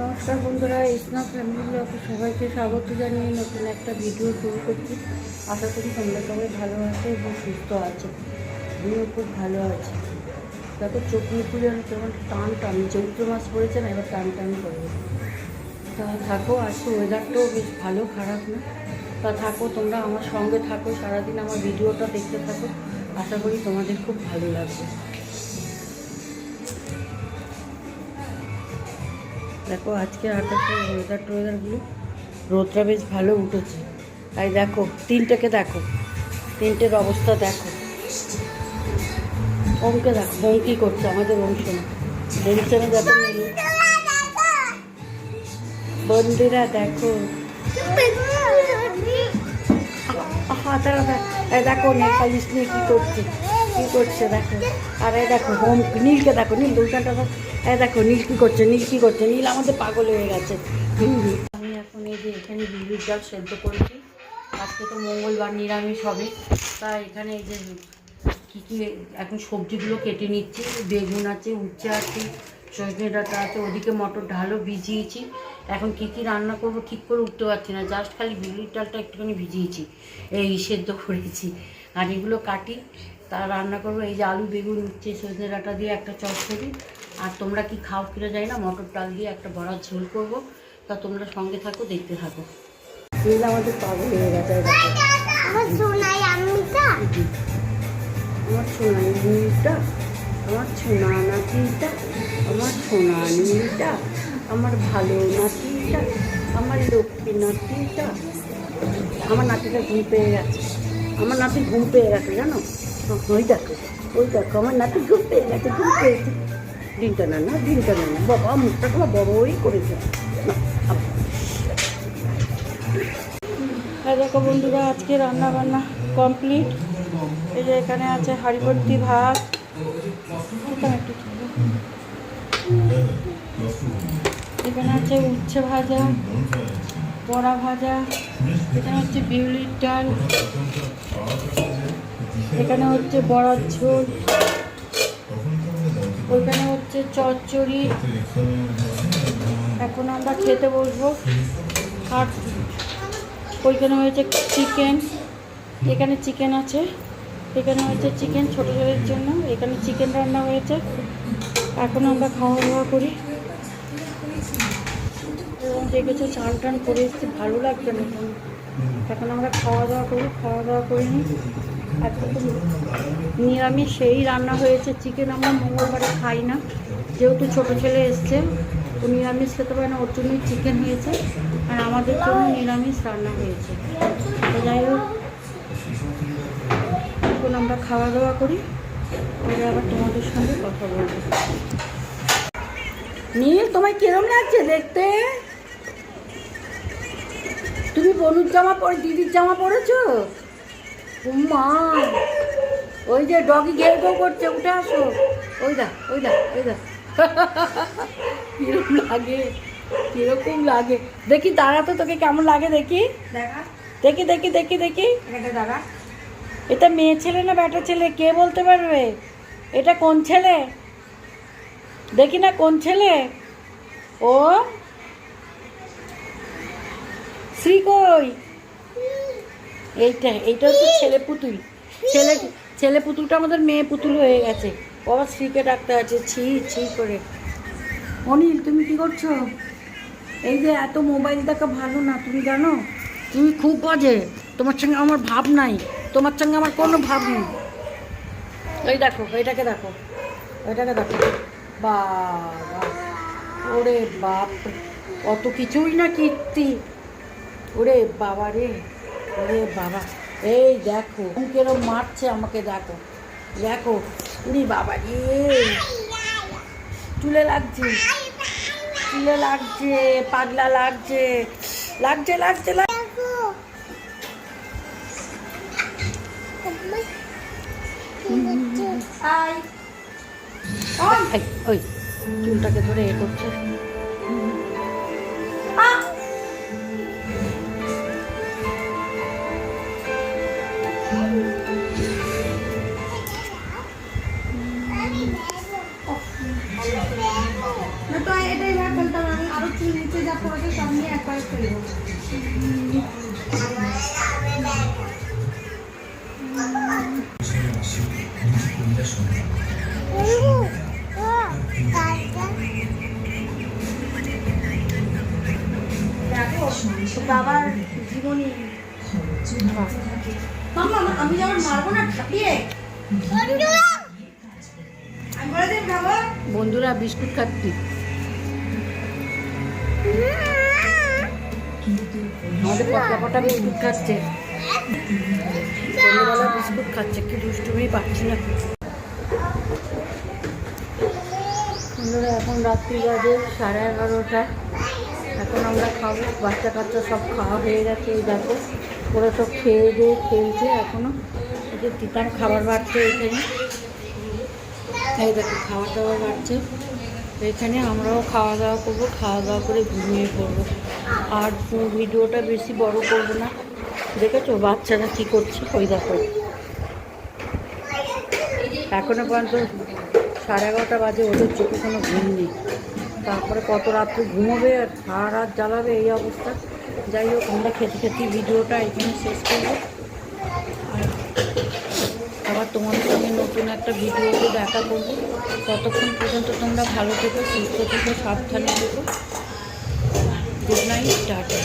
নমস্কার বন্ধুরা, snap family ব্লগে সবাইকে স্বাগত জানিয়ে নতুন একটা ভিডিও শুরু করছি। আশা করি তোমরা সবাই ভালো আছো এবং সুস্থ আছো। আমিও খুব ভালো আছি। দেখো চোখ মুখ খুলে আমি কেমন টান টান, চৈত্র মাস পড়েছে না, এবার টান টান করবে। তা থাকো, আজকে ওয়েদারটাও বেশ ভালো, খারাপ না। তা থাকো, তোমরা আমার সঙ্গে থাকো, সারাদিন আমার ভিডিওটা দেখতে থাকো। আশা করি তোমাদের খুব ভালো লাগবে। দেখো আজকে আকাশে ওয়েদারগুলো, রোদটা বেশ ভালো উঠেছে। তাই দেখো তিনটেকে দেখো, তিনটের অবস্থা দেখো। ওমকে দেখো, ওম কী করছে, আমাদের ওম শোনো টেনশনে দেখো। বন্ধুরা দেখো, দেখো নেপালিশ নিয়ে কী করছে দেখো। আর দেখো হোম, নীলকে দেখো, নীল দুইটাটা দেখো নীল কী করছে, নীল আমাদের পাগল হয়ে গেছে। আমি এখন এই যে এখানে বিউলির ডাল সেদ্ধ করেছি। আজকে তো মঙ্গলবার, নিরামিষ হবে। তা এখানে এই যে কী এখন সবজিগুলো কেটে নিচ্ছি। বেগুন আছে, উচ্ছে আছে, সজনে ডাঁটা আছে, ওদিকে মটর ডালও ভিজিয়েছি। এখন কী রান্না করবো ঠিক করে উঠতে পারছি না, জাস্ট খালি বিউলির ডালটা একটুখানি ভিজিয়েছি, এই সেদ্ধ করেছি। আর এগুলো কাটি, তা রান্না করবো। এই যে আলু, বেগুন, উচ্ছে, সজনে ডাঁটা দিয়ে একটা চচ্চড়ি। আর তোমরা কি খাও কিনা জানি না, মটর ডাল দিয়ে একটা বড়ার ঝোল করবো। তা তোমরা সঙ্গে থাকো, দেখতে থাকো। নীল আমাদের পাগল হয়ে গেছে। আমার সোনাই নীলটা, আমার সোনা নাতিটা, আমার সোনা নীলটা, আমার ভালো নাতিটা, আমার লক্ষ্মী নাতিটা। আমার নাতিটা ঘুম পেয়ে গেছে, জানো। ওই দেখো আমার নাতি ঘুম পেয়েছে। দিনটা না বাবা, মুখটা তোমার বড়ই করেছে। দেখো বন্ধুরা, আজকে রান্না বান্না কমপ্লিট। এই যে এখানে আছে হাঁড়ি ভর্তি ভাত, এখানে আছে উচ্ছে ভাজা, বড়া ভাজা, এখানে হচ্ছে বিউলির ডাল, এখানে হচ্ছে বড়ার ঝোল, ওইখানে হচ্ছে চচ্চড়ি। এখন আমরা খেতে বসবো। আর ওইখানে হয়েছে চিকেন, এখানে চিকেন আছে, এখানে হচ্ছে চিকেন ছোটো ছেলের জন্য, এখানে চিকেন রান্না হয়েছে। এখন আমরা খাওয়া দাওয়া করি। এবং দেখেছো চান টান করে এসেছি, ভালো লাগছে না। এখন আমরা খাওয়া দাওয়া করে নিই। আজকে তো নিরামিষ সেই রান্না হয়েছে চিকেন। আমরা মঙ্গলবারে খাই না, যেহেতু ছোটো ছেলে এসছে, ও নিরামিষ খেতে পারে না, ওর জন্যই চিকেন হয়েছে। আর আমাদের জন্য নিরামিষ রান্না হয়েছে। তো যাই হোক, এখন আমরা খাওয়া দাওয়া করি, পরে আবার তোমাদের সঙ্গে কথা বলবো। নীল, তোমায় কিরম লাগছে দেখতে? তুমি বনুর জামা পরে, দিদির জামা পরেছো? মা, ওই যে ডগি ঘেউ ঘেউ করছে, উঠে আসো। ওই দা কিরকম লাগে দেখি। দাঁড়া তো, তোকে কেমন লাগে দেখি। দেখি দাঁড়া। এটা মেয়ে ছেলে না বেটা ছেলে, কে বলতে পারবে? এটা কোন ছেলে দেখি না, কোন ছেলে? ও শ্রী কই? এইটা হচ্ছে ছেলে পুতুল। ছেলে পুতুলটা আমাদের মেয়ে পুতুল হয়ে গেছে। ও আবার শ্রীকে ডাকতে আছে ছি করে। অনিল, তুমি কি করছো? এই যে এত মোবাইল দেখা ভালো না, তুমি জানো? তুমি খুব বাজে, তোমার সঙ্গে আমার ভাব নাই, তোমার সঙ্গে আমার কোনো ভাব নেই। এই দেখো, এটাকে দেখো। বাবা, ওরে বাপ, অত কিছুই না কীর্তি। ওরে বাবা রে, ওরে বাবা, এই দেখো কেরম মারছে আমাকে, দেখো উনি বাবা রে, চুলে লাগছে, পাগলা লাগছে। ওই চুলটাকে ধরে এ করছে। নিচে যা পড়েছে সব নিয়ে একবারে ফেলবো। বাবার জীবনী আমি যেমন মারবো না ঠাপিয়ে। বন্ধুরা বিস্কুট খাচ্ছি, আমাদের পটা পটা বিস্কুট খাচ্ছে, সন্ধ্যেবেলা বিস্কুট খাচ্ছে, কি দুষ্টুমি পাচ্ছি না। বন্ধুরা এখন রাত্রি বাজে 11:30, এখন আমরা খাবো। বাচ্চা কাচ্চা সব খাওয়া হয়ে গেছে, এই দেখো ওরা সব খেয়ে দিয়ে খেলছে এখনো। এই যে তিতার খাবার বাড়ছে এখানে, এই দেখো খাওয়া দাওয়া বাড়ছে এখানে। আমরাও খাওয়া দাওয়া করবো, খাওয়া দাওয়া করে ঘুমিয়ে পড়বো। আর ভিডিওটা বেশি বড় করবো না। দেখেছো বাচ্চারা কী করছে, ওই দেখো এখনো পর্যন্ত 11:30 বাজে, ওদের চোখে কোনো ঘুম নেই। তারপরে কত রাত্রে ঘুমোবে আর সারা রাত জ্বালাবে, এই অবস্থা। যাই হোক আমরা খেতে খেতে ভিডিওটা এখানে শেষ করবো। আর আবার তোমাদের সঙ্গে নতুন একটা ভিডিওতে দেখা করবো। ততক্ষণ পর্যন্ত তোমরা ভালো থেকো, সুস্থ থেকো, সাবধানে থেকো। Good night, tata.